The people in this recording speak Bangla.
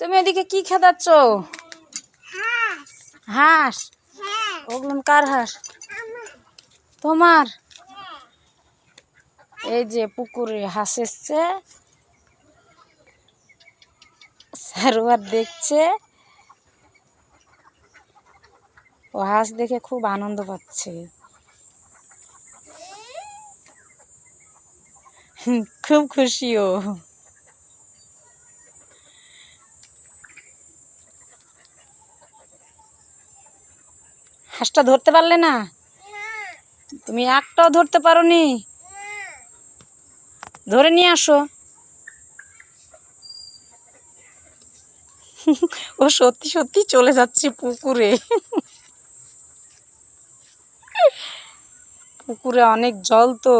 তুমি এদিকে কি খেদাচ্ছ? হাঁস? ওগুলো কার হাঁস? তোমার? এই যে পুকুরে হাঁস এসছে, সারোয়ার দেখছে। ও হাঁস দেখে খুব আনন্দ পাচ্ছে, খুব খুশি ও। হাঁসটা ধরতে পারলে না? তুমি একটাও ধরতে পারোনি? ধরে নিয়ে আসো। ও সত্যি সত্যি চলে যাচ্ছে পুকুরে। পুকুরে অনেক জল তো।